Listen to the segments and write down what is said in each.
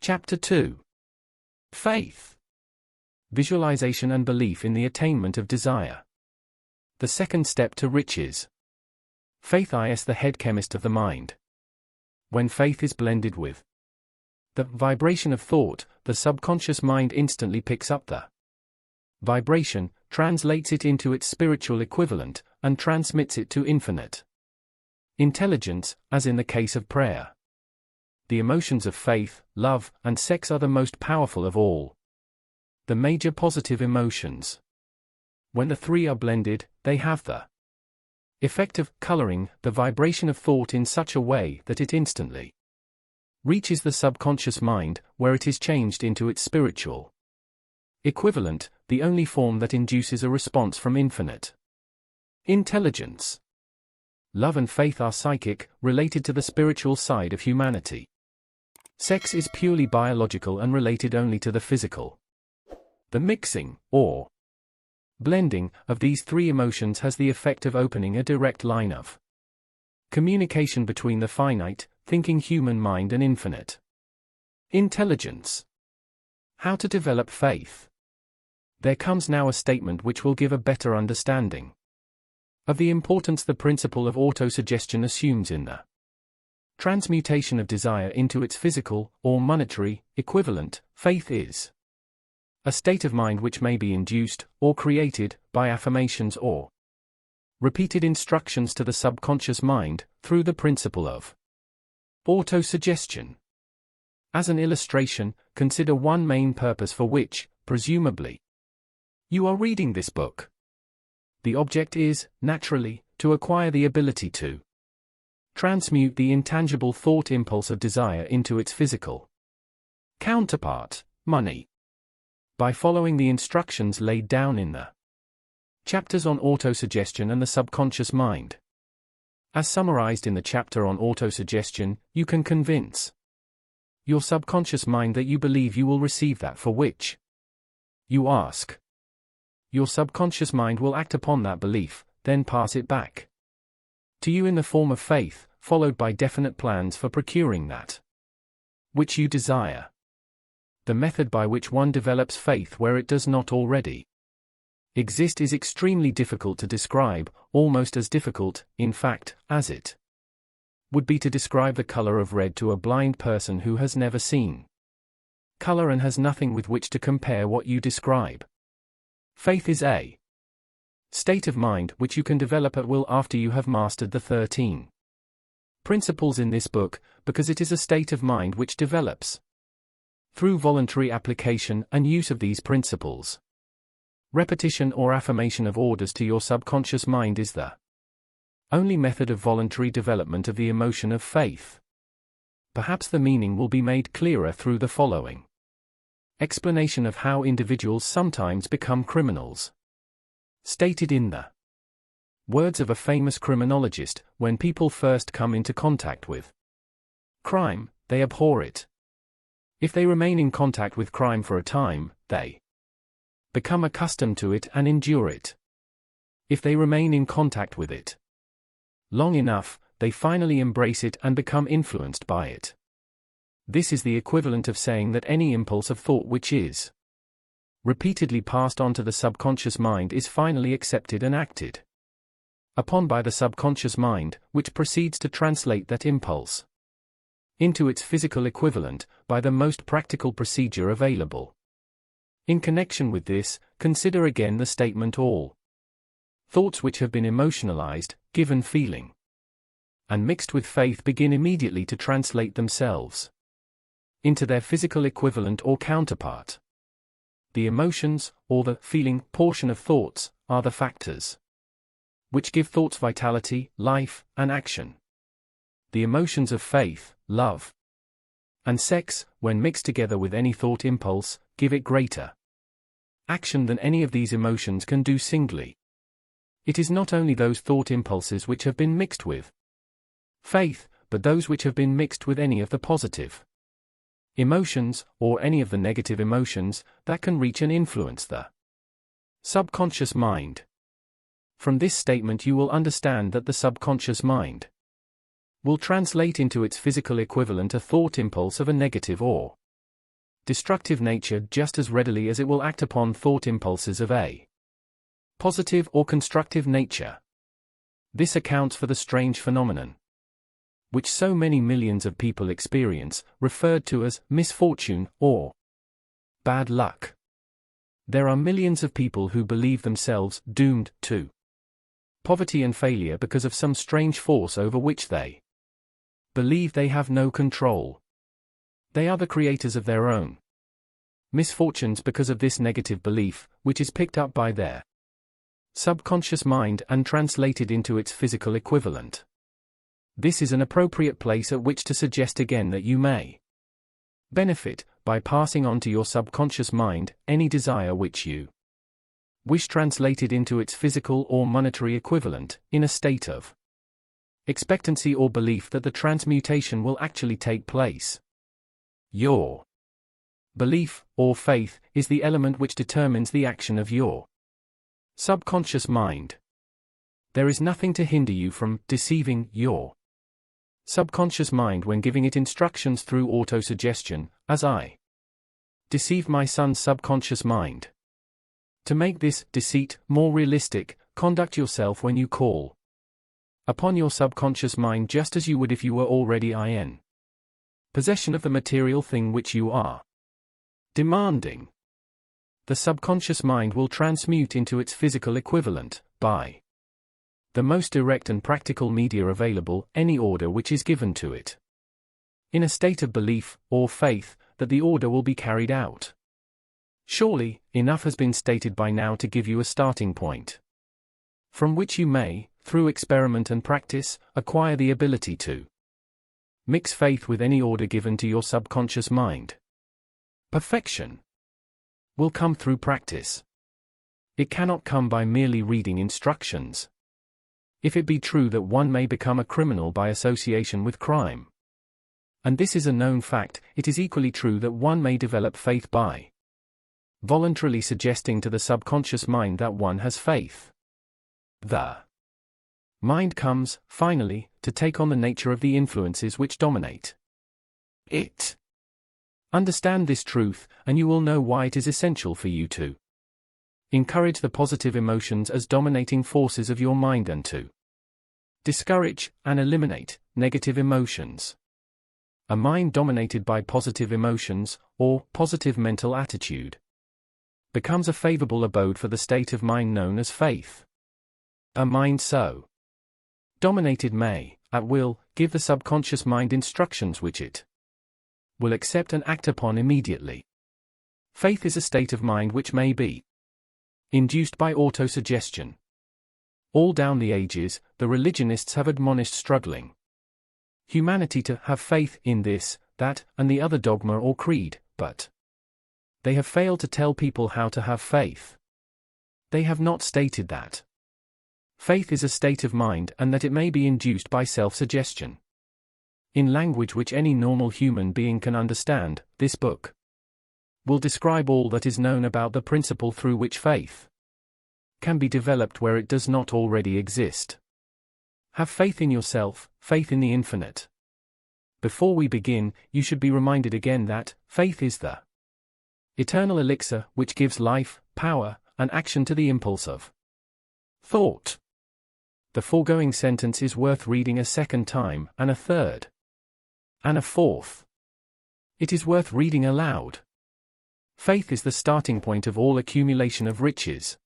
Chapter 2. Faith. Visualization and belief in the attainment of desire. The second step to riches. Faith is the head chemist of the mind. When faith is blended with the vibration of thought, the subconscious mind instantly picks up the vibration, translates it into its spiritual equivalent, and transmits it to infinite intelligence, as in the case of prayer. The emotions of faith, love, and sex are the most powerful of all the major positive emotions. When the three are blended, they have the effect of coloring the vibration of thought in such a way that it instantly reaches the subconscious mind, where it is changed into its spiritual equivalent, the only form that induces a response from infinite intelligence. Love and faith are psychic, related to the spiritual side of humanity. Sex is purely biological and related only to the physical. The mixing, or blending, of these three emotions has the effect of opening a direct line of communication between the finite, thinking human mind and infinite intelligence. How to develop faith? There comes now a statement which will give a better understanding of the importance the principle of autosuggestion assumes in the transmutation of desire into its physical, or monetary, equivalent. Faith is a state of mind which may be induced, or created, by affirmations or repeated instructions to the subconscious mind, through the principle of autosuggestion. As an illustration, consider one main purpose for which, presumably, you are reading this book. The object is, naturally, to acquire the ability to transmute the intangible thought impulse of desire into its physical counterpart, money. By following the instructions laid down in the chapters on autosuggestion and the subconscious mind. As summarized in the chapter on autosuggestion, you can convince your subconscious mind that you believe you will receive that for which you ask. Your subconscious mind will act upon that belief, then pass it back to you in the form of faith, followed by definite plans for procuring that which you desire. The method by which one develops faith where it does not already exist is extremely difficult to describe, almost as difficult, in fact, as it would be to describe the color of red to a blind person who has never seen color and has nothing with which to compare what you describe. Faith is a state of mind which you can develop at will after you have mastered the 13 principles in this book, because it is a state of mind which develops through voluntary application and use of these principles. Repetition or affirmation of orders to your subconscious mind is the only method of voluntary development of the emotion of faith. Perhaps the meaning will be made clearer through the following explanation of how individuals sometimes become criminals. Stated in the words of a famous criminologist, when people first come into contact with crime, they abhor it. If they remain in contact with crime for a time, they become accustomed to it and endure it. If they remain in contact with it long enough, they finally embrace it and become influenced by it. This is the equivalent of saying that any impulse of thought which is repeatedly passed on to the subconscious mind is finally accepted and acted upon by the subconscious mind, which proceeds to translate that impulse into its physical equivalent, by the most practical procedure available. In connection with this, consider again the statement all thoughts which have been emotionalized, given feeling, and mixed with faith begin immediately to translate themselves into their physical equivalent or counterpart. The emotions, or the feeling portion of thoughts, are the factors which give thoughts vitality, life, and action. The emotions of faith, love, and sex, when mixed together with any thought impulse, give it greater action than any of these emotions can do singly. It is not only those thought impulses which have been mixed with faith, but those which have been mixed with any of the positive emotions, or any of the negative emotions, that can reach and influence the subconscious mind. From this statement you will understand that the subconscious mind will translate into its physical equivalent a thought impulse of a negative or destructive nature just as readily as it will act upon thought impulses of a positive or constructive nature. This accounts for the strange phenomenon, which so many millions of people experience, referred to as misfortune or bad luck. There are millions of people who believe themselves doomed to poverty and failure because of some strange force over which they believe they have no control. They are the creators of their own misfortunes because of this negative belief, which is picked up by their subconscious mind and translated into its physical equivalent. This is an appropriate place at which to suggest again that you may benefit by passing on to your subconscious mind any desire which you wish translated into its physical or monetary equivalent, in a state of expectancy or belief that the transmutation will actually take place. Your belief, or faith, is the element which determines the action of your subconscious mind. There is nothing to hinder you from deceiving your subconscious mind when giving it instructions through autosuggestion, as I deceived my son's subconscious mind. To make this deceit more realistic, conduct yourself when you call upon your subconscious mind just as you would if you were already in possession of the material thing which you are demanding. The subconscious mind will transmute into its physical equivalent, by the most direct and practical media available, any order which is given to it, in a state of belief, or faith, that the order will be carried out. Surely, enough has been stated by now to give you a starting point, from which you may, through experiment and practice, acquire the ability to mix faith with any order given to your subconscious mind. Perfection will come through practice. It cannot come by merely reading instructions. If it be true that one may become a criminal by association with crime, and this is a known fact, it is equally true that one may develop faith by voluntarily suggesting to the subconscious mind that one has faith. The mind comes, finally, to take on the nature of the influences which dominate it. Understand this truth, and you will know why it is essential for you to encourage the positive emotions as dominating forces of your mind and to discourage and eliminate negative emotions. A mind dominated by positive emotions, or positive mental attitude, becomes a favorable abode for the state of mind known as faith. A mind so dominated may, at will, give the subconscious mind instructions which it will accept and act upon immediately. Faith is a state of mind which may be induced by autosuggestion. All down the ages, the religionists have admonished struggling humanity to have faith in this, that, and the other dogma or creed, but they have failed to tell people how to have faith. They have not stated that faith is a state of mind and that it may be induced by self-suggestion. In language which any normal human being can understand, this book will describe all that is known about the principle through which faith can be developed where it does not already exist. Have faith in yourself, faith in the infinite. Before we begin, you should be reminded again that faith is the eternal elixir which gives life, power, and action to the impulse of thought. The foregoing sentence is worth reading a second time, and a third, and a fourth. It is worth reading aloud. Faith is the starting point of all accumulation of riches.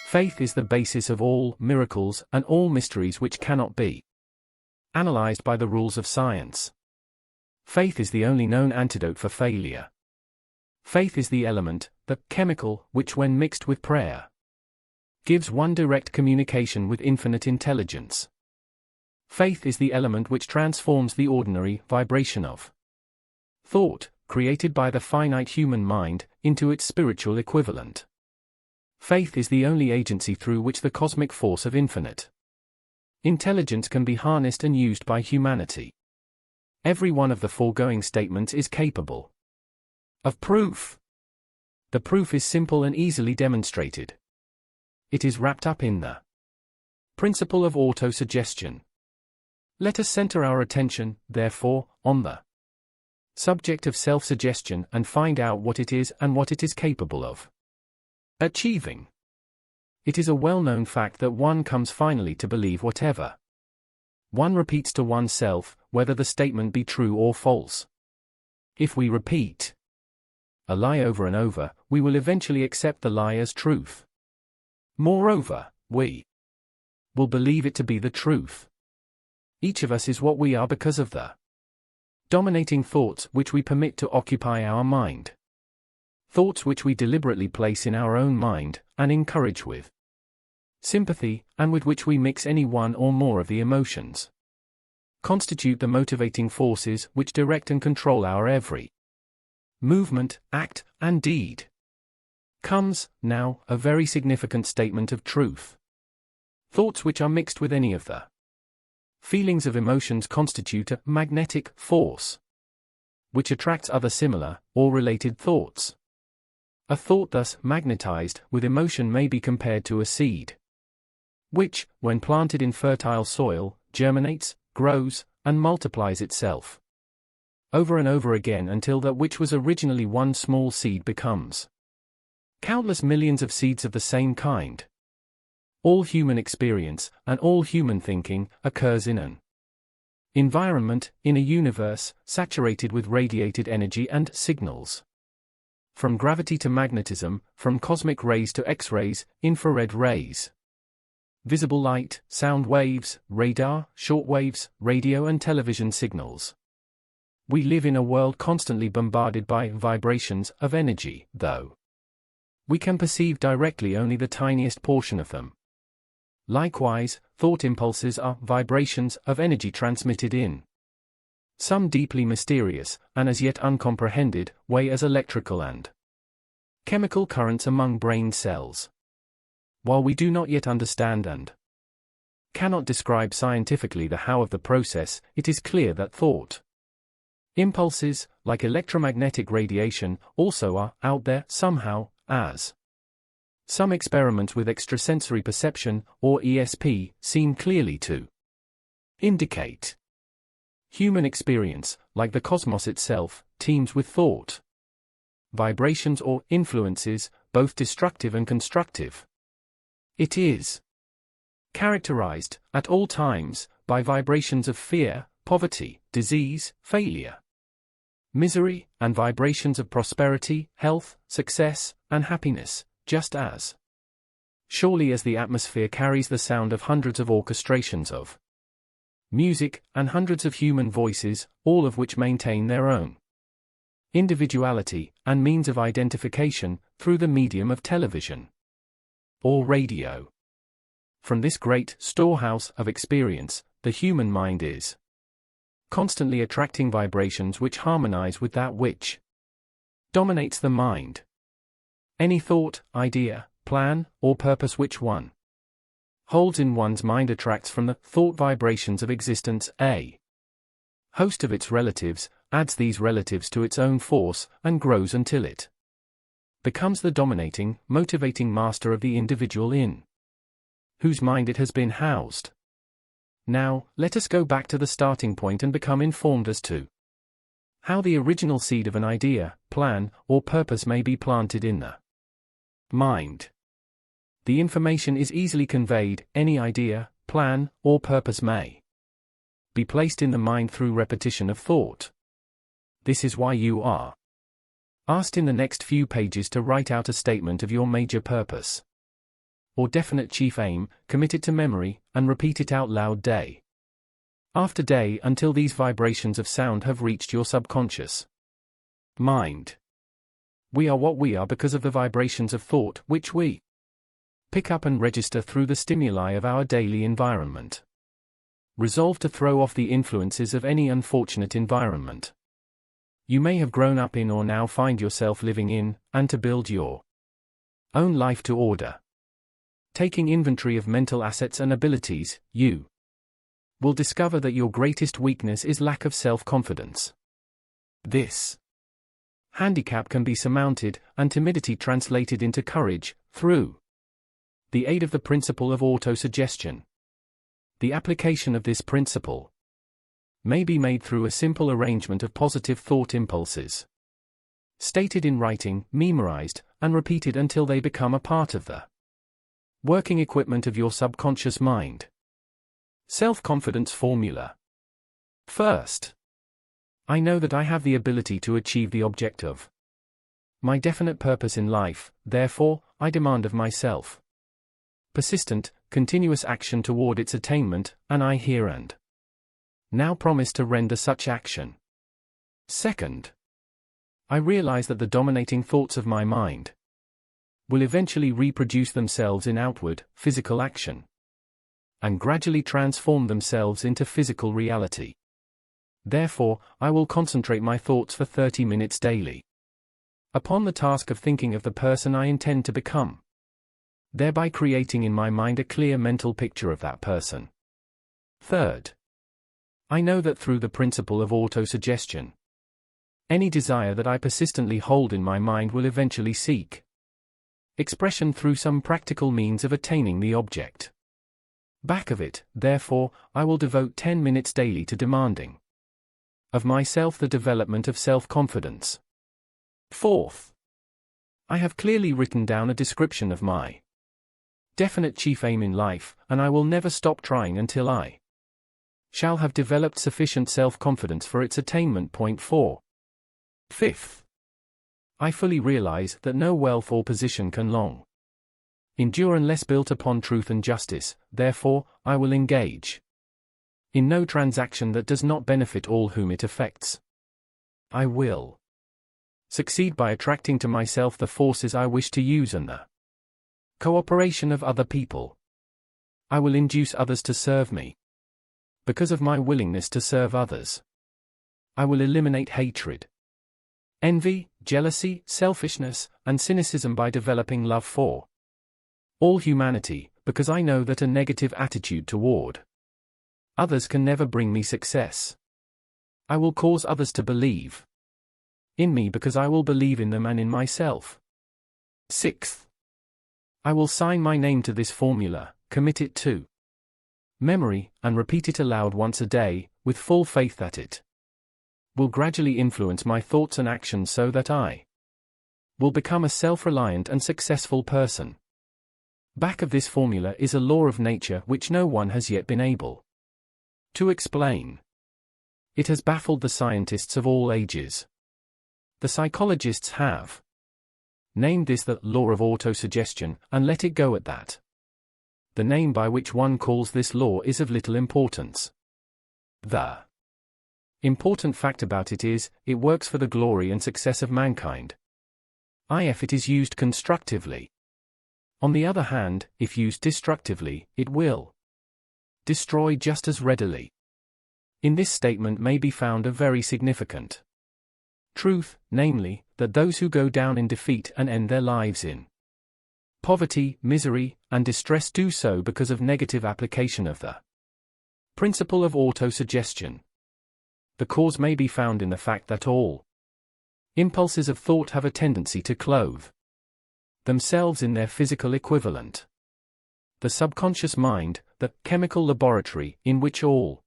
Faith is the basis of all miracles and all mysteries which cannot be analyzed by the rules of science. Faith is the only known antidote for failure. Faith is the element, the chemical, which when mixed with prayer gives one direct communication with infinite intelligence. Faith is the element which transforms the ordinary vibration of thought, created by the finite human mind, into its spiritual equivalent. Faith is the only agency through which the cosmic force of infinite intelligence can be harnessed and used by humanity. Every one of the foregoing statements is capable of proof. The proof is simple and easily demonstrated. It is wrapped up in the principle of autosuggestion. Let us center our attention, therefore, on the subject of self-suggestion, and find out what it is and what it is capable of achieving. It is a well-known fact that one comes finally to believe whatever one repeats to oneself, whether the statement be true or false. If we repeat a lie over and over, we will eventually accept the lie as truth. Moreover, we will believe it to be the truth. Each of us is what we are because of the dominating thoughts which we permit to occupy our mind. Thoughts which we deliberately place in our own mind, and encourage with sympathy, and with which we mix any one or more of the emotions, constitute the motivating forces which direct and control our every movement, act, and deed. Comes, now, a very significant statement of truth. Thoughts which are mixed with any of the feelings of emotions constitute a magnetic force, which attracts other similar, or related thoughts. A thought thus magnetized with emotion may be compared to a seed, which, when planted in fertile soil, germinates, grows, and multiplies itself over and over again until that which was originally one small seed becomes countless millions of seeds of the same kind. All human experience, and all human thinking, occurs in an environment, in a universe, saturated with radiated energy and signals. From gravity to magnetism, from cosmic rays to X-rays, infrared rays, visible light, sound waves, radar, shortwaves, radio and television signals. We live in a world constantly bombarded by vibrations of energy, though we can perceive directly only the tiniest portion of them. Likewise, thought impulses are vibrations of energy transmitted in some deeply mysterious, and as yet uncomprehended, way as electrical and chemical currents among brain cells. While we do not yet understand and cannot describe scientifically the how of the process, it is clear that thought impulses, like electromagnetic radiation, also are out there somehow, as some experiments with extrasensory perception, or ESP, seem clearly to indicate. Human experience, like the cosmos itself, teems with thought vibrations or influences, both destructive and constructive. It is characterized, at all times, by vibrations of fear, poverty, disease, failure, misery, and vibrations of prosperity, health, success, and happiness, just as surely as the atmosphere carries the sound of hundreds of orchestrations of music, and hundreds of human voices, all of which maintain their own individuality, and means of identification, through the medium of television or radio. From this great storehouse of experience, the human mind is constantly attracting vibrations which harmonize with that which dominates the mind. Any thought, idea, plan, or purpose which one holds in one's mind attracts from the thought vibrations of existence a host of its relatives, adds these relatives to its own force, and grows until it becomes the dominating, motivating master of the individual in whose mind it has been housed. Now, let us go back to the starting point and become informed as to how the original seed of an idea, plan, or purpose may be planted in the mind. The information is easily conveyed. Any idea, plan, or purpose may be placed in the mind through repetition of thought. This is why you are asked in the next few pages to write out a statement of your major purpose or definite chief aim, commit it to memory, and repeat it out loud day after day until these vibrations of sound have reached your subconscious mind. We are what we are because of the vibrations of thought which we pick up and register through the stimuli of our daily environment. Resolve to throw off the influences of any unfortunate environment you may have grown up in or now find yourself living in, and to build your own life to order. Taking inventory of mental assets and abilities, you will discover that your greatest weakness is lack of self-confidence. This handicap can be surmounted, and timidity translated into courage, through the aid of the principle of autosuggestion. The application of this principle may be made through a simple arrangement of positive thought impulses, stated in writing, memorized, and repeated until they become a part of the working equipment of your subconscious mind. Self-confidence formula. First, I know that I have the ability to achieve the object of my definite purpose in life, therefore, I demand of myself persistent, continuous action toward its attainment, and I here and now promise to render such action. Second, I realize that the dominating thoughts of my mind will eventually reproduce themselves in outward, physical action, and gradually transform themselves into physical reality. Therefore, I will concentrate my thoughts for 30 minutes daily upon the task of thinking of the person I intend to become, thereby creating in my mind a clear mental picture of that person. Third, I know that through the principle of autosuggestion, any desire that I persistently hold in my mind will eventually seek expression through some practical means of attaining the object. Back of it, therefore, I will devote 10 minutes daily to demanding of myself the development of self-confidence. Fourth, I have clearly written down a description of my definite chief aim in life, and I will never stop trying until I shall have developed sufficient self-confidence for its attainment. Point 4. Fifth, I fully realize that no wealth or position can long endure unless built upon truth and justice, therefore, I will engage in no transaction that does not benefit all whom it affects. I will succeed by attracting to myself the forces I wish to use and the cooperation of other people. I will induce others to serve me because of my willingness to serve others. I will eliminate hatred, envy, jealousy, selfishness, and cynicism by developing love for all humanity, because I know that a negative attitude toward others can never bring me success. I will cause others to believe in me because I will believe in them and in myself. Sixth, I will sign my name to this formula, commit it to memory, and repeat it aloud once a day, with full faith that it will gradually influence my thoughts and actions so that I will become a self-reliant and successful person. Back of this formula is a law of nature which no one has yet been able to explain. It has baffled the scientists of all ages. The psychologists have named this the law of autosuggestion, and let it go at that. The name by which one calls this law is of little importance. The important fact about it is, it works for the glory and success of mankind. If it is used constructively. On the other hand, if used destructively, it will destroy just as readily. In this statement may be found a very significant truth, namely, that those who go down in defeat and end their lives in poverty, misery, and distress do so because of negative application of the principle of autosuggestion. The cause may be found in the fact that all impulses of thought have a tendency to clothe themselves in their physical equivalent. The subconscious mind, the chemical laboratory in which all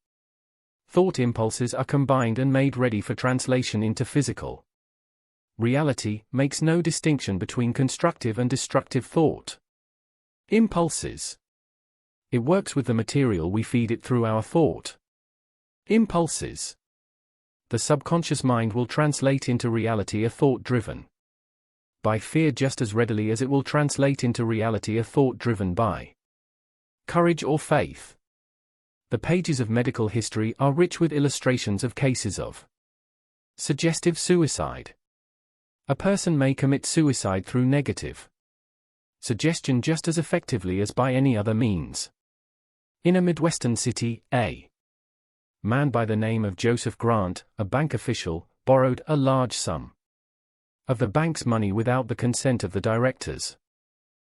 thought impulses are combined and made ready for translation into physical reality, makes no distinction between constructive and destructive thought impulses. It works with the material we feed it through our thought impulses. The subconscious mind will translate into reality a thought driven by fear just as readily as it will translate into reality a thought driven by courage or faith. The pages of medical history are rich with illustrations of cases of suggestive suicide. A person may commit suicide through negative suggestion just as effectively as by any other means. In a Midwestern city, a man by the name of Joseph Grant, a bank official, borrowed a large sum of the bank's money without the consent of the directors.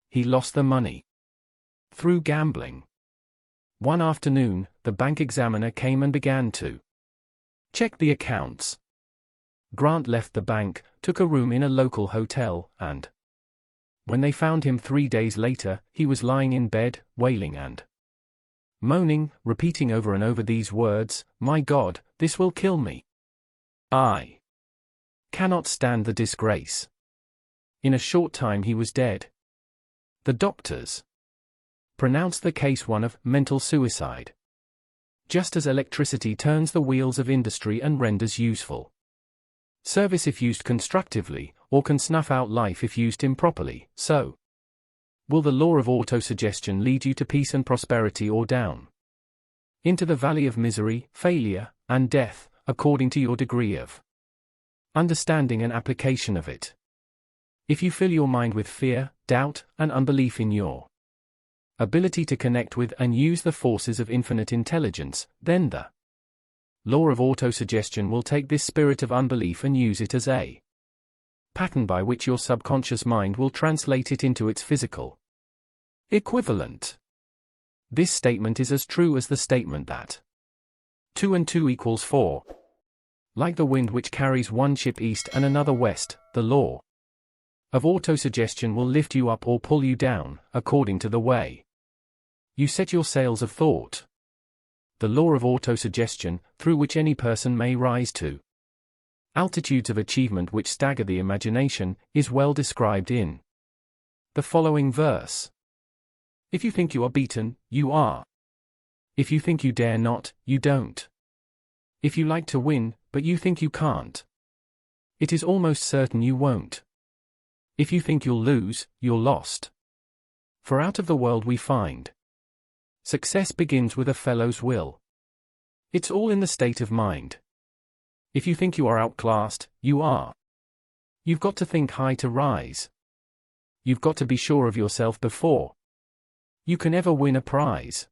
He lost the money through gambling. One afternoon, the bank examiner came and began to check the accounts. Grant left the bank, took a room in a local hotel, and when they found him 3 days later, he was lying in bed, wailing and moaning, repeating over and over these words, "My God, this will kill me. I cannot stand the disgrace. In a short time he was dead. The doctors pronounced the case one of mental suicide. Just as electricity turns the wheels of industry and renders useful service if used constructively, or can snuff out life if used improperly, so will the law of autosuggestion lead you to peace and prosperity or down into the valley of misery, failure, and death, according to your degree of understanding and application of it. If you fill your mind with fear, doubt, and unbelief in your ability to connect with and use the forces of infinite intelligence, then the law of autosuggestion will take this spirit of unbelief and use it as a pattern by which your subconscious mind will translate it into its physical equivalent. This statement is as true as the statement that 2 and 2 equals 4. Like the wind which carries one ship east and another west, the law of autosuggestion will lift you up or pull you down, according to the way you set your sails of thought. The law of autosuggestion, through which any person may rise to altitudes of achievement which stagger the imagination, is well described in the following verse. If you think you are beaten, you are. If you think you dare not, you don't. If you like to win, but you think you can't, it is almost certain you won't. If you think you'll lose, you're lost. For out of the world we find success begins with a fellow's will. It's all in the state of mind. If you think you are outclassed, you are. You've got to think high to rise. You've got to be sure of yourself before you can ever win a prize.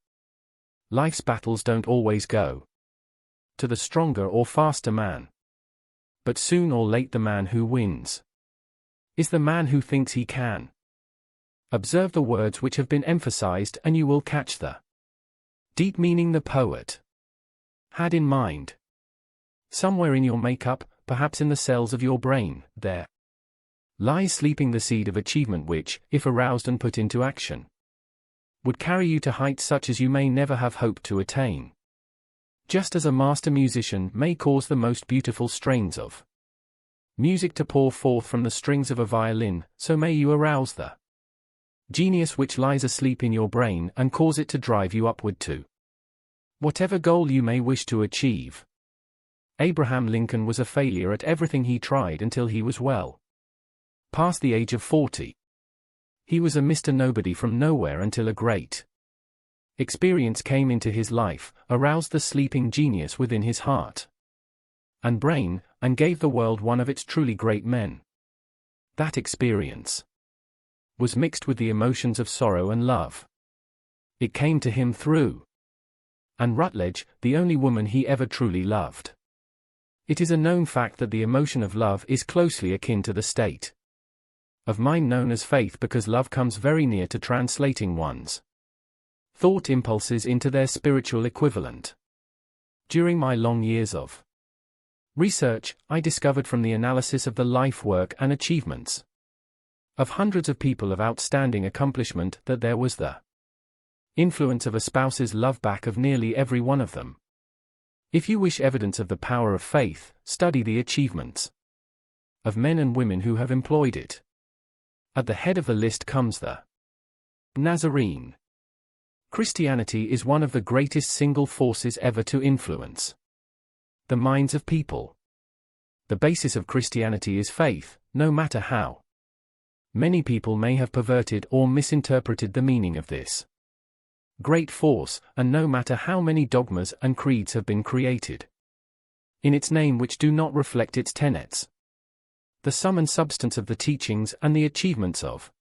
Life's battles don't always go to the stronger or faster man. But soon or late the man who wins is the man who thinks he can. Observe the words which have been emphasized and you will catch the deep meaning the poet had in mind. Somewhere in your makeup, perhaps in the cells of your brain, there lies sleeping the seed of achievement which, if aroused and put into action, would carry you to heights such as you may never have hoped to attain. Just as a master musician may cause the most beautiful strains of music to pour forth from the strings of a violin, so may you arouse the genius which lies asleep in your brain and cause it to drive you upward to whatever goal you may wish to achieve. Abraham Lincoln was a failure at everything he tried until he was well past the age of 40. He was a Mr. Nobody from nowhere until a great experience came into his life, aroused the sleeping genius within his heart and brain, and gave the world one of its truly great men. That experience was mixed with the emotions of sorrow and love. It came to him through Anne Rutledge, the only woman he ever truly loved. It is a known fact that the emotion of love is closely akin to the state of mind known as faith because love comes very near to translating one's thought impulses into their spiritual equivalent. During my long years of research, I discovered from the analysis of the life work and achievements of hundreds of people of outstanding accomplishment that there was the influence of a spouse's love back of nearly every one of them. If you wish evidence of the power of faith, study the achievements of men and women who have employed it. At the head of the list comes the Nazarene. Christianity is one of the greatest single forces ever to influence the minds of people. The basis of Christianity is faith, no matter how many people may have perverted or misinterpreted the meaning of this great force, and no matter how many dogmas and creeds have been created in its name which do not reflect its tenets. The sum and substance of the teachings and the achievements of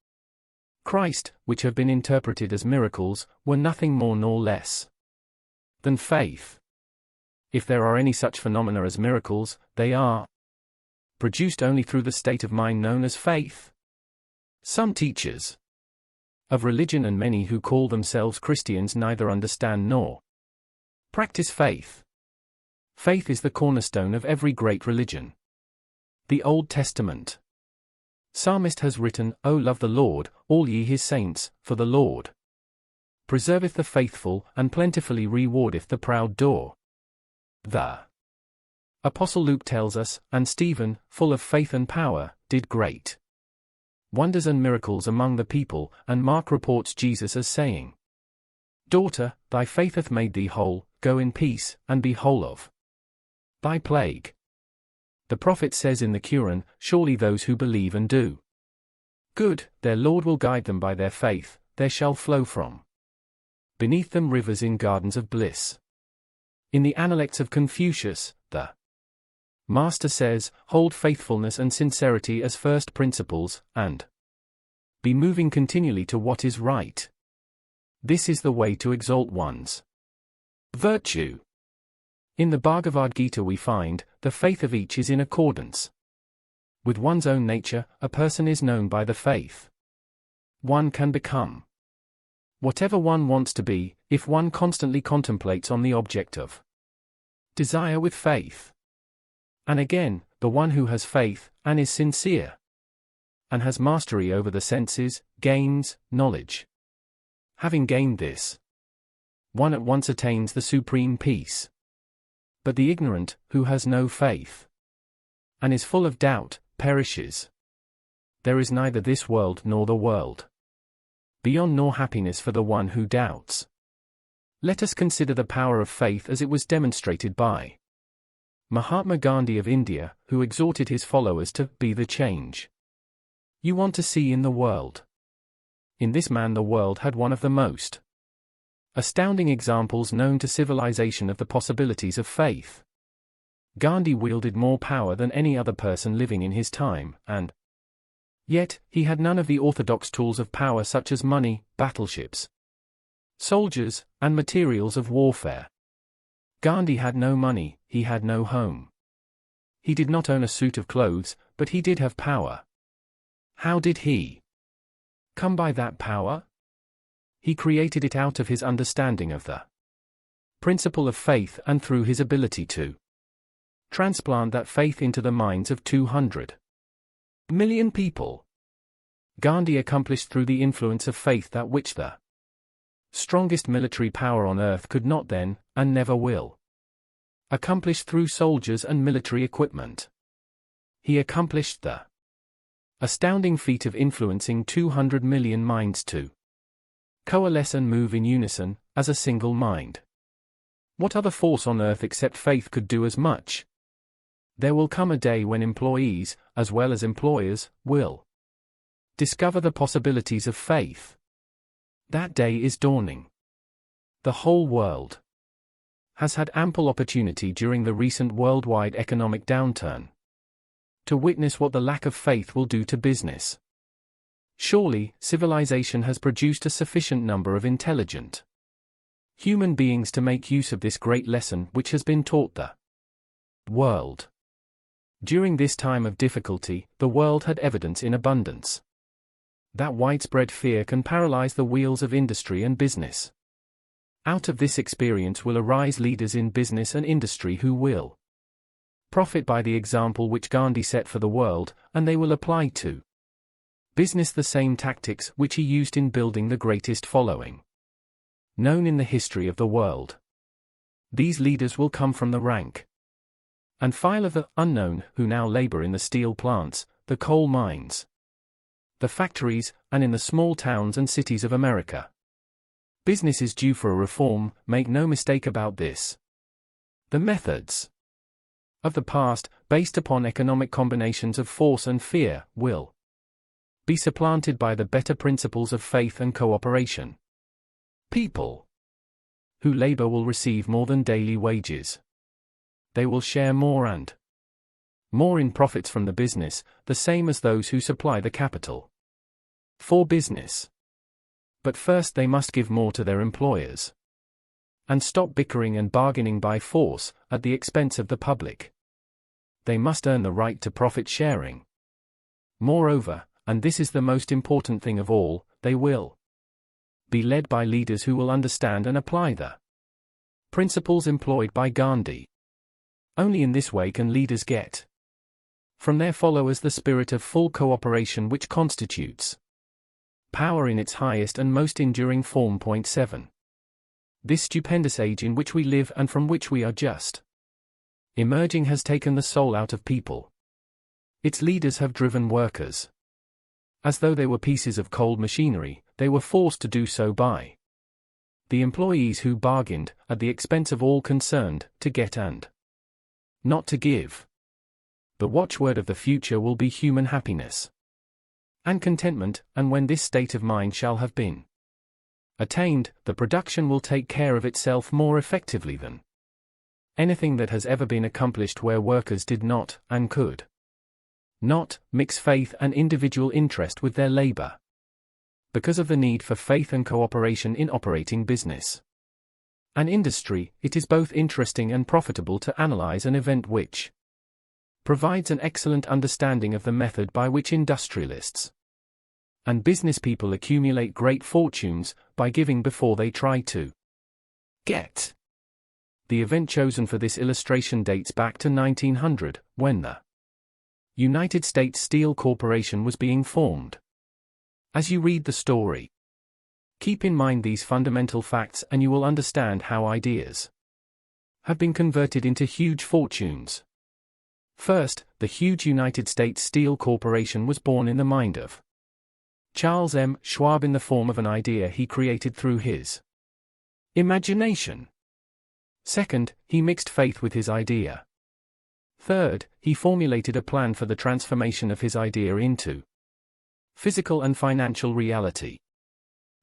Christ, which have been interpreted as miracles, were nothing more nor less than faith. If there are any such phenomena as miracles, they are produced only through the state of mind known as faith. Some teachers of religion and many who call themselves Christians neither understand nor practice faith. Faith is the cornerstone of every great religion. The Old Testament psalmist has written, O love the Lord, all ye his saints, for the Lord preserveth the faithful, and plentifully rewardeth the proud door. The Apostle Luke tells us, and Stephen, full of faith and power, did great wonders and miracles among the people, and Mark reports Jesus as saying, Daughter, thy faith hath made thee whole, go in peace, and be whole of thy plague. The prophet says in the Quran, surely those who believe and do good, their Lord will guide them by their faith, there shall flow from beneath them rivers in gardens of bliss. In the Analects of Confucius, the Master says, hold faithfulness and sincerity as first principles, and be moving continually to what is right. This is the way to exalt one's virtue. In the Bhagavad Gita we find, the faith of each is in accordance with one's own nature. A person is known by the faith one can become whatever one wants to be, if one constantly contemplates on the object of desire with faith. And again, the one who has faith, and is sincere, and has mastery over the senses, gains knowledge. Having gained this, one at once attains the supreme peace. But the ignorant, who has no faith, and is full of doubt, perishes. There is neither this world nor the world beyond nor happiness for the one who doubts. Let us consider the power of faith as it was demonstrated by Mahatma Gandhi of India, who exhorted his followers to be the change you want to see in the world. In this man the world had one of the most astounding examples known to civilization of the possibilities of faith. Gandhi wielded more power than any other person living in his time, and yet, he had none of the orthodox tools of power such as money, battleships, soldiers, and materials of warfare. Gandhi had no money, he had no home. He did not own a suit of clothes, but he did have power. How did he come by that power? He created it out of his understanding of the principle of faith and through his ability to transplant that faith into the minds of 200 million people. Gandhi accomplished through the influence of faith that which the strongest military power on earth could not then, and never will, accomplish through soldiers and military equipment. He accomplished the astounding feat of influencing 200 million minds to coalesce and move in unison, as a single mind. What other force on earth except faith could do as much? There will come a day when employees, as well as employers, will discover the possibilities of faith. That day is dawning. The whole world has had ample opportunity during the recent worldwide economic downturn to witness what the lack of faith will do to business. Surely, civilization has produced a sufficient number of intelligent human beings to make use of this great lesson which has been taught the world. During this time of difficulty, the world had evidence in abundance that widespread fear can paralyze the wheels of industry and business. Out of this experience will arise leaders in business and industry who will profit by the example which Gandhi set for the world, and they will apply to business the same tactics which he used in building the greatest following known in the history of the world. These leaders will come from the rank and file of the unknown who now labor in the steel plants, the coal mines, the factories, and in the small towns and cities of America. Business is due for a reform, make no mistake about this. The methods of the past, based upon economic combinations of force and fear, will be supplanted by the better principles of faith and cooperation. People who labor will receive more than daily wages. They will share more and more in profits from the business, the same as those who supply the capital for business. But first they must give more to their employers and stop bickering and bargaining by force, at the expense of the public. They must earn the right to profit sharing. Moreover, and this is the most important thing of all, they will be led by leaders who will understand and apply the principles employed by Gandhi. Only in this way can leaders get from their followers the spirit of full cooperation which constitutes power in its highest and most enduring form. 7. This stupendous age in which we live and from which we are just Emerging has taken the soul out of people. Its leaders have driven workers. As though they were pieces of cold machinery, they were forced to do so by the employees who bargained, at the expense of all concerned, to get and not to give. The watchword of the future will be human happiness and contentment, and when this state of mind shall have been attained, the production will take care of itself more effectively than anything that has ever been accomplished where workers did not, and could not, mix faith and individual interest with their labor. Because of the need for faith and cooperation in operating business and industry, it is both interesting and profitable to analyze an event which provides an excellent understanding of the method by which industrialists and business people accumulate great fortunes, by giving before they try to get. The event chosen for this illustration dates back to 1900, when the United States Steel Corporation was being formed. As you read the story, keep in mind these fundamental facts and you will understand how ideas have been converted into huge fortunes. First, the huge United States Steel Corporation was born in the mind of Charles M. Schwab in the form of an idea he created through his imagination. Second, he mixed faith with his idea. Third, he formulated a plan for the transformation of his idea into physical and financial reality.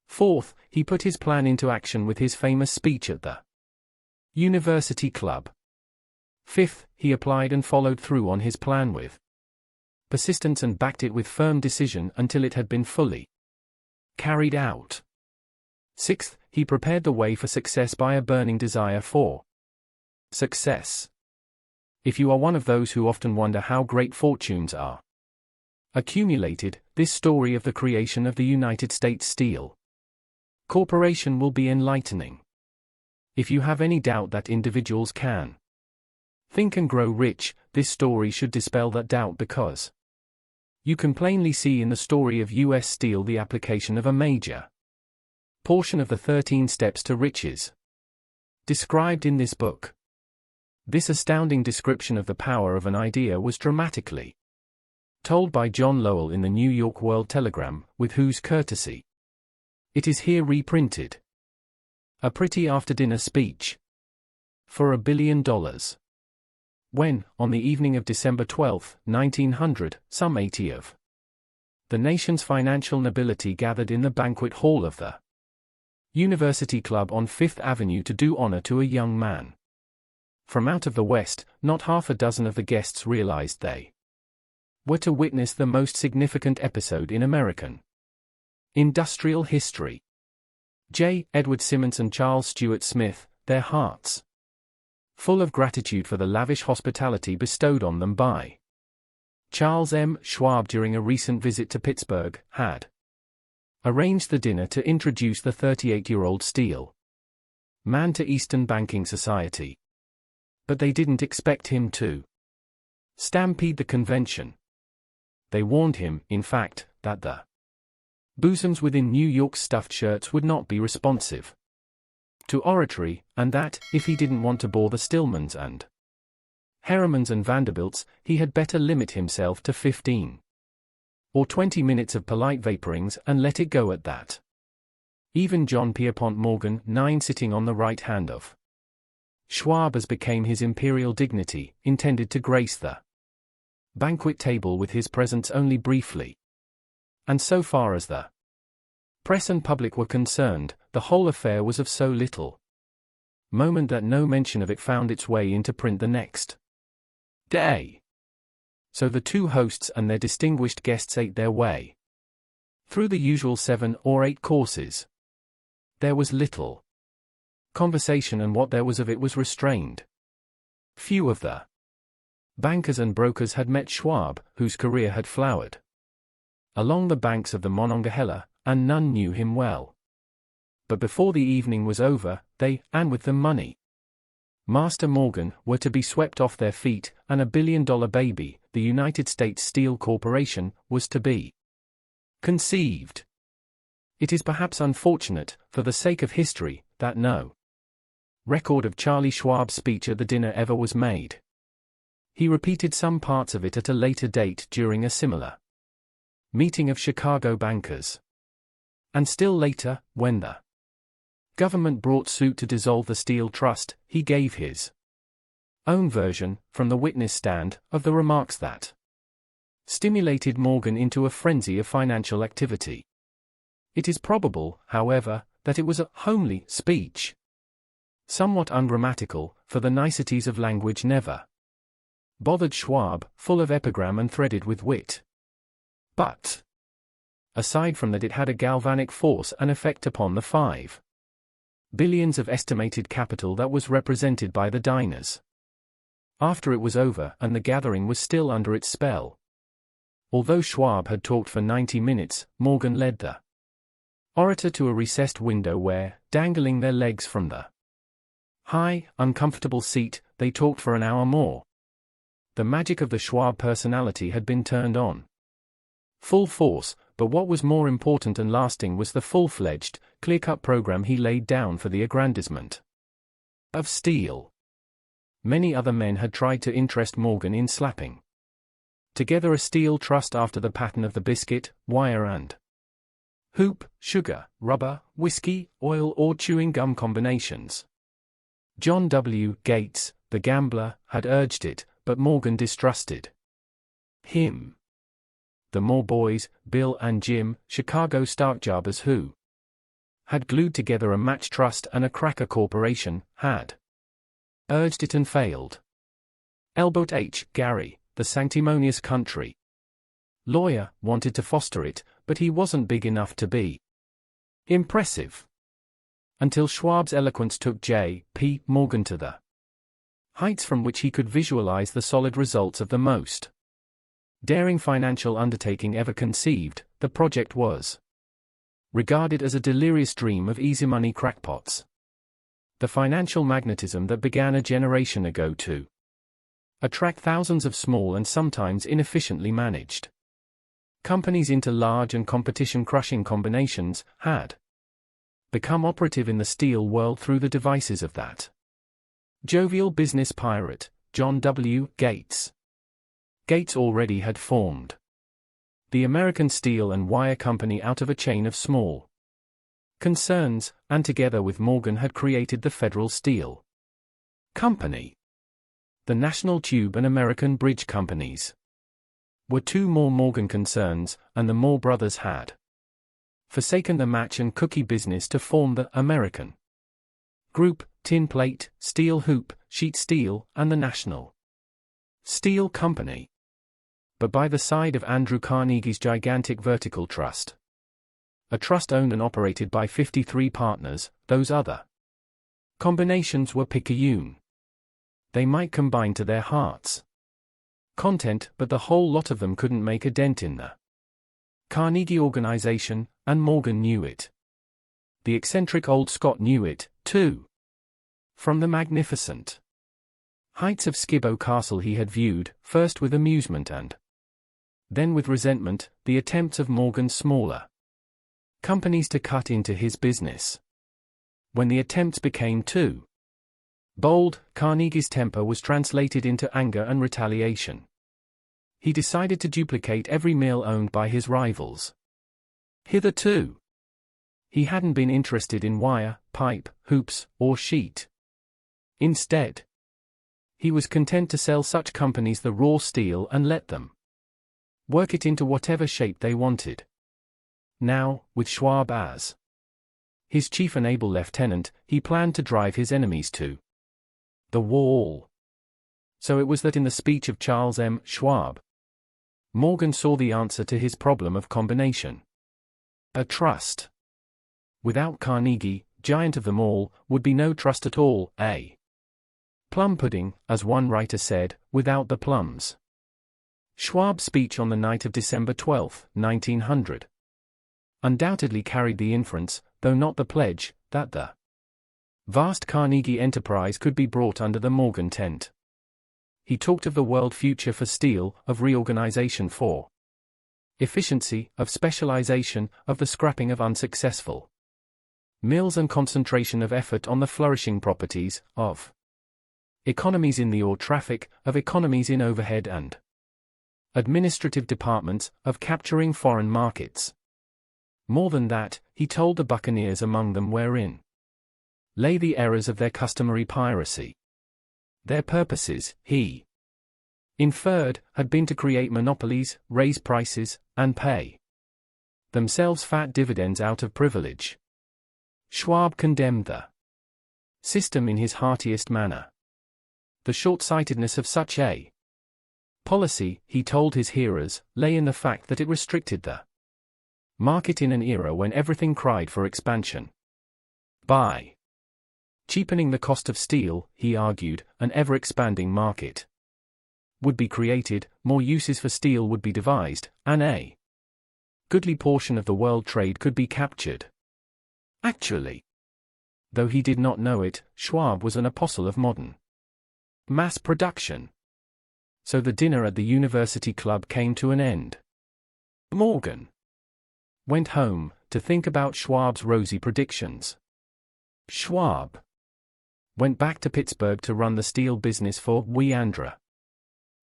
Fourth, he put his plan into action with his famous speech at the University Club. Fifth, he applied and followed through on his plan with persistence and backed it with firm decision until it had been fully carried out. Sixth, he prepared the way for success by a burning desire for success. If you are one of those who often wonder how great fortunes are accumulated, this story of the creation of the United States Steel Corporation will be enlightening. If you have any doubt that individuals can think and grow rich, this story should dispel that doubt, because you can plainly see in the story of U.S. Steel the application of a major portion of the 13 steps to riches described in this book. This astounding description of the power of an idea was dramatically told by John Lowell in the New York World Telegram, with whose courtesy it is here reprinted. A pretty after-dinner speech for $1 billion. When, on the evening of December 12, 1900, some 80 of the nation's financial nobility gathered in the banquet hall of the University Club on Fifth Avenue to do honor to a young man from out of the West, not half a dozen of the guests realized they were to witness the most significant episode in American industrial history. J. Edward Simmons and Charles Stuart Smith, their hearts full of gratitude for the lavish hospitality bestowed on them by Charles M. Schwab during a recent visit to Pittsburgh, had arranged the dinner to introduce the 38-year-old steel man to Eastern banking society. But they didn't expect him to stampede the convention. They warned him, in fact, that the bosoms within New York's stuffed shirts would not be responsive to oratory, and that, if he didn't want to bore the Stillmans and Harrimans and Vanderbilts, he had better limit himself to 15 or 20 minutes of polite vaporings and let it go at that. Even John Pierpont Morgan, 9, sitting on the right hand of Schwab as became his imperial dignity, intended to grace the banquet table with his presence only briefly. And so far as the press and public were concerned, the whole affair was of so little moment that no mention of it found its way into print the next day. So the two hosts and their distinguished guests ate their way through the usual 7 or 8 courses. There was little conversation, and what there was of it was restrained. Few of the bankers and brokers had met Schwab, whose career had flowered along the banks of the Monongahela, and none knew him well. But before the evening was over, they, and with them money, Master Morgan, were to be swept off their feet, and $1 billion baby, the United States Steel Corporation, was to be conceived. It is perhaps unfortunate, for the sake of history, that no record of Charlie Schwab's speech at the dinner ever was made. He repeated some parts of it at a later date during a similar meeting of Chicago bankers. And still later, when the government brought suit to dissolve the Steel Trust, he gave his own version, from the witness stand, of the remarks that stimulated Morgan into a frenzy of financial activity. It is probable, however, that it was a homely speech, somewhat ungrammatical, for the niceties of language never bothered Schwab, full of epigram and threaded with wit. But, aside from that, it had a galvanic force and effect upon the 5 billions of estimated capital that was represented by the diners. After it was over and the gathering was still under its spell, although Schwab had talked for 90 minutes, Morgan led the orator to a recessed window where, dangling their legs from the high, uncomfortable seat, they talked for an hour more. The magic of the Schwab personality had been turned on full force, but what was more important and lasting was the full-fledged, clear-cut program he laid down for the aggrandizement of steel. Many other men had tried to interest Morgan in slapping together a steel trust after the pattern of the biscuit, wire and hoop, sugar, rubber, whiskey, oil or chewing gum combinations. John W. Gates, the gambler, had urged it, but Morgan distrusted him. The Moore boys, Bill and Jim, Chicago stockjobbers who had glued together a match trust and a cracker corporation, had urged it and failed. Elbert H. Gary, the sanctimonious country lawyer, wanted to foster it, but he wasn't big enough to be impressive. Until Schwab's eloquence took J. P. Morgan to the heights from which he could visualize the solid results of the most daring financial undertaking ever conceived, the project was regarded as a delirious dream of easy money crackpots. The financial magnetism that began a generation ago to attract thousands of small and sometimes inefficiently managed companies into large and competition-crushing combinations, had become operative in the steel world through the devices of that jovial business pirate, John W. Gates. Gates already had formed the American Steel and Wire Company out of a chain of small concerns, and together with Morgan had created the Federal Steel Company. The National Tube and American Bridge Companies were 2 more Morgan concerns, and the Moore brothers had forsaken the match and cookie business to form the American Group, Tin Plate, Steel Hoop, Sheet Steel, and the National Steel Company. But by the side of Andrew Carnegie's gigantic vertical trust, a trust owned and operated by 53 partners, those other combinations were picayune. They might combine to their hearts' content, but the whole lot of them couldn't make a dent in the Carnegie organization, and Morgan knew it. The eccentric old Scot knew it, too. From the magnificent heights of Skibbo Castle he had viewed, first with amusement and then with resentment, the attempts of Morgan's smaller companies to cut into his business. When the attempts became too bold, Carnegie's temper was translated into anger and retaliation. He decided to duplicate every mill owned by his rivals. Hitherto, he hadn't been interested in wire, pipe, hoops, or sheet. Instead, he was content to sell such companies the raw steel and let them work it into whatever shape they wanted. Now, with Schwab as his chief and able lieutenant, he planned to drive his enemies to the wall. So it was that in the speech of Charles M. Schwab, Morgan saw the answer to his problem of combination. A trust. Without Carnegie, giant of them all, would be no trust at all, a plum pudding, as one writer said, without the plums. Schwab's speech on the night of December 12, 1900, undoubtedly carried the inference, though not the pledge, that the vast Carnegie enterprise could be brought under the Morgan tent. He talked of the world future for steel, of reorganization for efficiency, of specialization, of the scrapping of unsuccessful mills and concentration of effort on the flourishing properties of economies in the ore traffic, of economies in overhead and administrative departments, of capturing foreign markets. More than that, he told the buccaneers among them wherein lay the errors of their customary piracy. Their purposes, he inferred, had been to create monopolies, raise prices, and pay themselves fat dividends out of privilege. Schwab condemned the system in his heartiest manner. The short-sightedness of such a policy, he told his hearers, lay in the fact that it restricted the market in an era when everything cried for expansion. By cheapening the cost of steel, he argued, an ever-expanding market would be created, more uses for steel would be devised, and a goodly portion of the world trade could be captured. Actually, though he did not know it, Schwab was an apostle of modern mass production. So the dinner at the University Club came to an end. Morgan went home to think about Schwab's rosy predictions. Schwab went back to Pittsburgh to run the steel business for Andra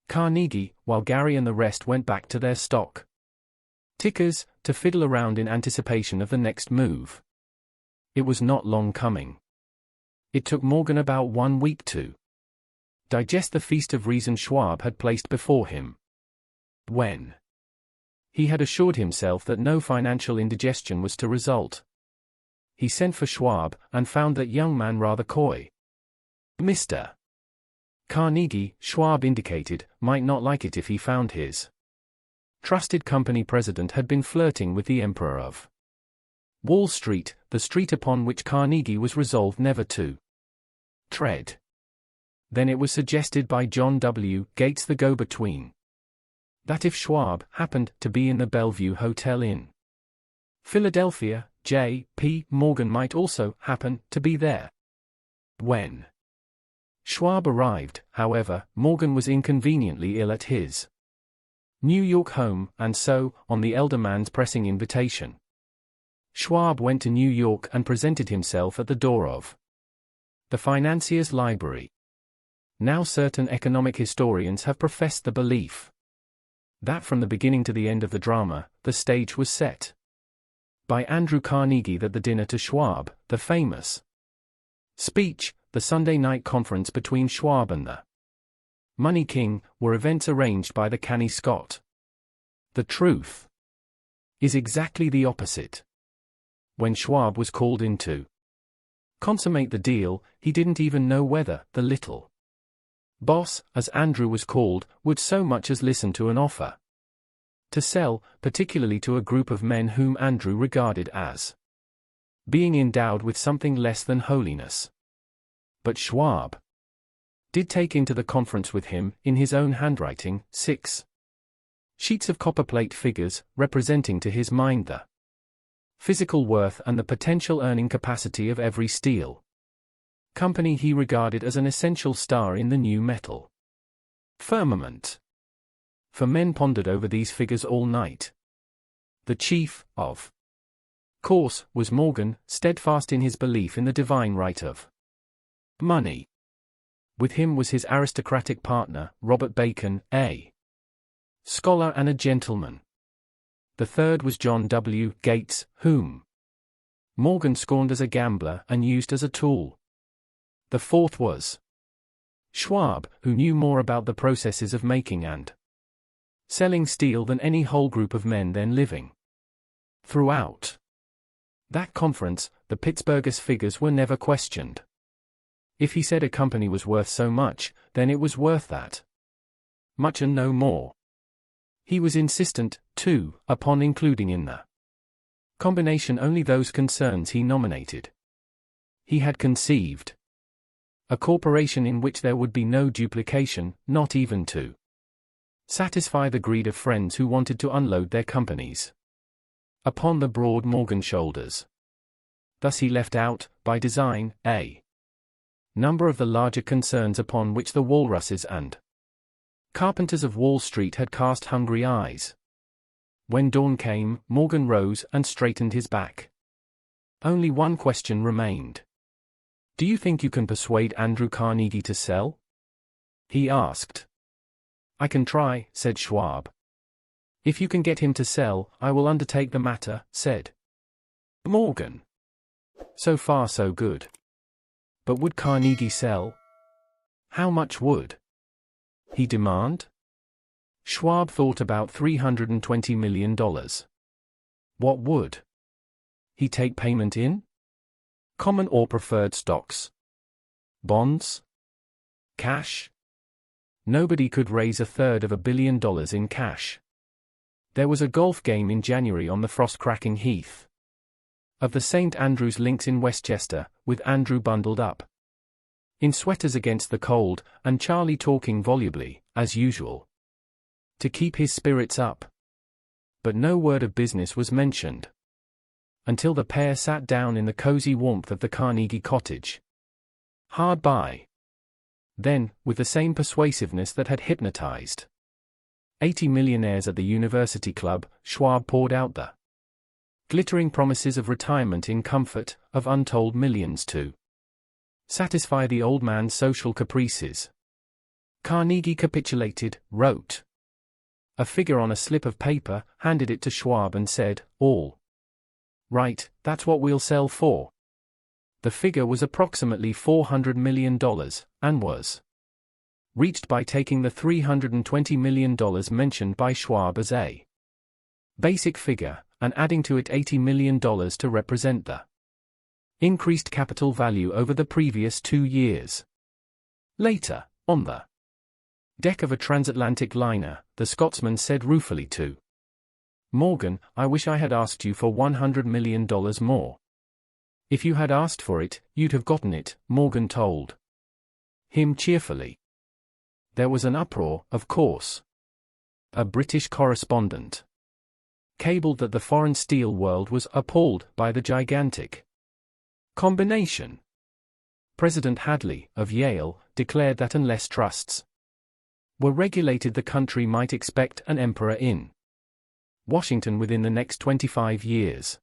Carnegie, while Gary and the rest went back to their stock tickers to fiddle around in anticipation of the next move. It was not long coming. It took Morgan about 1 week to digest the feast of reason Schwab had placed before him. When he had assured himself that no financial indigestion was to result, he sent for Schwab, and found that young man rather coy. Mr. Carnegie, Schwab indicated, might not like it if he found his trusted company president had been flirting with the emperor of Wall Street, the street upon which Carnegie was resolved never to tread. Then it was suggested by John W. Gates, the go-between, that if Schwab happened to be in the Bellevue Hotel in Philadelphia, J. P. Morgan might also happen to be there. When Schwab arrived, however, Morgan was inconveniently ill at his New York home, and so, on the elder man's pressing invitation, Schwab went to New York and presented himself at the door of the financier's library. Now certain economic historians have professed the belief that from the beginning to the end of the drama, the stage was set by Andrew Carnegie, that the dinner to Schwab, the famous speech, the Sunday night conference between Schwab and the Money King, were events arranged by the canny Scot. The truth is exactly the opposite. When Schwab was called in to consummate the deal, he didn't even know whether the little boss, as Andrew was called, would so much as listen to an offer to sell, particularly to a group of men whom Andrew regarded as being endowed with something less than holiness. But Schwab did take into the conference with him, in his own handwriting, 6 sheets of copperplate figures, representing to his mind the physical worth and the potential earning capacity of every steel company he regarded as an essential star in the new metal firmament. For men pondered over these figures all night. The chief, of course, was Morgan, steadfast in his belief in the divine right of money. With him was his aristocratic partner, Robert Bacon, a scholar and a gentleman. The third was John W. Gates, whom Morgan scorned as a gambler and used as a tool. The fourth was Schwab, who knew more about the processes of making and selling steel than any whole group of men then living. Throughout that conference, the Pittsburghers' figures were never questioned. If he said a company was worth so much, then it was worth that much and no more. He was insistent, too, upon including in the combination only those concerns he nominated. He had conceived a corporation in which there would be no duplication, not even to satisfy the greed of friends who wanted to unload their companies upon the broad Morgan shoulders. Thus he left out, by design, a number of the larger concerns upon which the walruses and carpenters of Wall Street had cast hungry eyes. When dawn came, Morgan rose and straightened his back. Only one question remained. Do you think you can persuade Andrew Carnegie to sell? he asked. "I can try," said Schwab. "If you can get him to sell, I will undertake the matter," said Morgan. So far so good. But would Carnegie sell? How much would he demand? Schwab thought about $320 million. What would he take payment in? Common or preferred stocks? Bonds? Cash? Nobody could raise $350 million in cash. There was a golf game in January on the frost-cracking heath of the St. Andrew's Links in Westchester, with Andrew bundled up in sweaters against the cold, and Charlie talking volubly, as usual, to keep his spirits up. But no word of business was mentioned until the pair sat down in the cozy warmth of the Carnegie cottage hard by. Then, with the same persuasiveness that had hypnotized 80 millionaires at the University Club, Schwab poured out the glittering promises of retirement in comfort, of untold millions to satisfy the old man's social caprices. Carnegie capitulated, wrote a figure on a slip of paper, handed it to Schwab and said, "All right, that's what we'll sell for." The figure was approximately $400 million, and was reached by taking the $320 million mentioned by Schwab as a basic figure, and adding to it $80 million to represent the increased capital value over the previous 2 years. Later, on the deck of a transatlantic liner, the Scotsman said ruefully to Morgan, "I wish I had asked you for $100 million more." "If you had asked for it, you'd have gotten it," Morgan told him cheerfully. There was an uproar, of course. A British correspondent cabled that the foreign steel world was appalled by the gigantic combination. President Hadley, of Yale, declared that unless trusts were regulated, the country might expect an emperor in Washington within the next 25 years.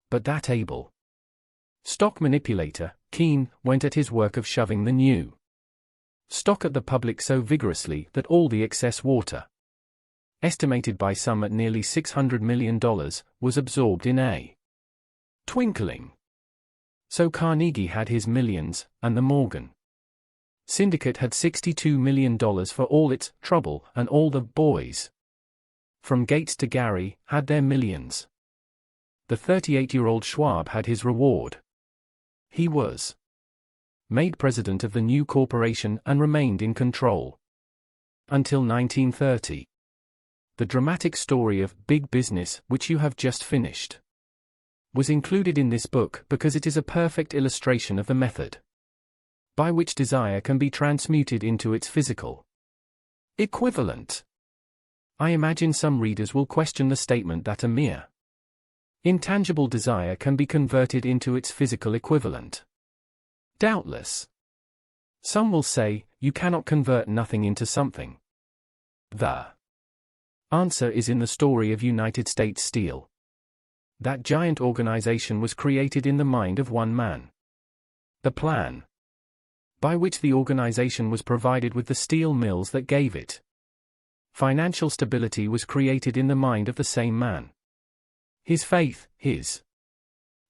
But that able stock manipulator, Keene, went at his work of shoving the new stock at the public so vigorously that all the excess water, estimated by some at nearly $600 million, was absorbed in a twinkling. So Carnegie had his millions, and the Morgan syndicate had $62 million for all its trouble, and all the boys, from Gates to Gary, had their millions. The 38-year-old Schwab had his reward. He was made president of the new corporation and remained in control until 1930. The dramatic story of big business, which you have just finished, was included in this book because it is a perfect illustration of the method by which desire can be transmuted into its physical equivalent. I imagine some readers will question the statement that a mere intangible desire can be converted into its physical equivalent. Doubtless. Some will say, you cannot convert nothing into something. The answer is in the story of United States Steel. That giant organization was created in the mind of one man. The plan by which the organization was provided with the steel mills that gave it financial stability was created in the mind of the same man. His faith, his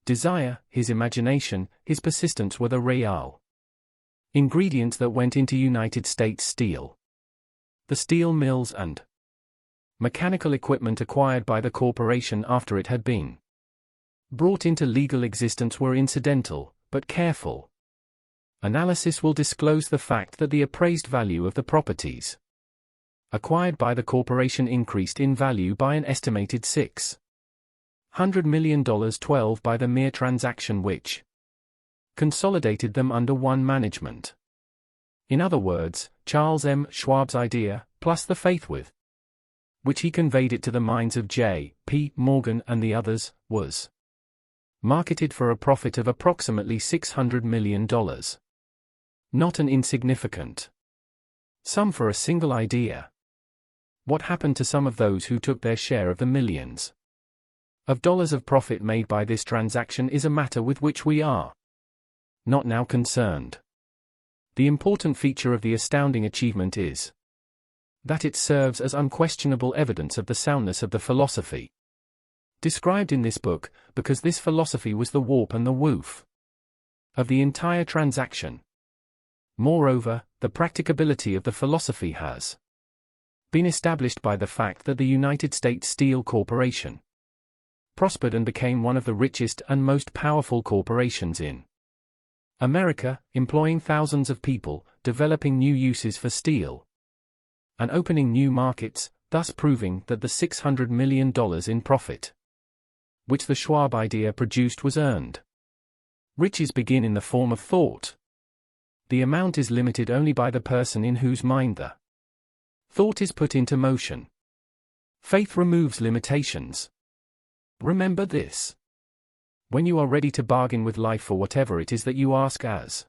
desire, his imagination, his persistence were the real ingredients that went into United States Steel. The steel mills and mechanical equipment acquired by the corporation after it had been brought into legal existence were incidental, but careful analysis will disclose the fact that the appraised value of the properties acquired by the corporation increased in value by an estimated $600 million, 12 by the mere transaction which consolidated them under one management. In other words, Charles M. Schwab's idea, plus the faith with which he conveyed it to the minds of J. P. Morgan and the others, was marketed for a profit of approximately $600 million. Not an insignificant sum for a single idea. What happened to some of those who took their share of the millions of dollars of profit made by this transaction is a matter with which we are not now concerned. The important feature of the astounding achievement is that it serves as unquestionable evidence of the soundness of the philosophy described in this book, because this philosophy was the warp and the woof of the entire transaction. Moreover, the practicability of the philosophy has been established by the fact that the United States Steel Corporation prospered and became one of the richest and most powerful corporations in America, employing thousands of people, developing new uses for steel, and opening new markets, thus proving that the $600 million in profit which the Schwab idea produced was earned. Riches begin in the form of thought. The amount is limited only by the person in whose mind the thought is put into motion. Faith removes limitations. Remember this when you are ready to bargain with life for whatever it is that you ask as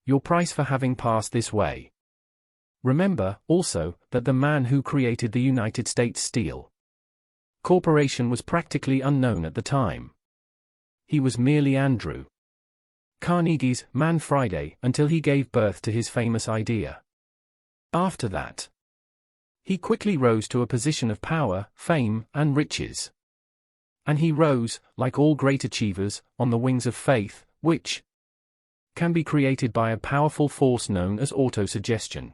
your price for having passed this way. Remember, also, that the man who created the United States Steel Corporation was practically unknown at the time. He was merely Andrew Carnegie's Man Friday until he gave birth to his famous idea. After that, he quickly rose to a position of power, fame, and riches. And he rose, like all great achievers, on the wings of faith, which can be created by a powerful force known as autosuggestion.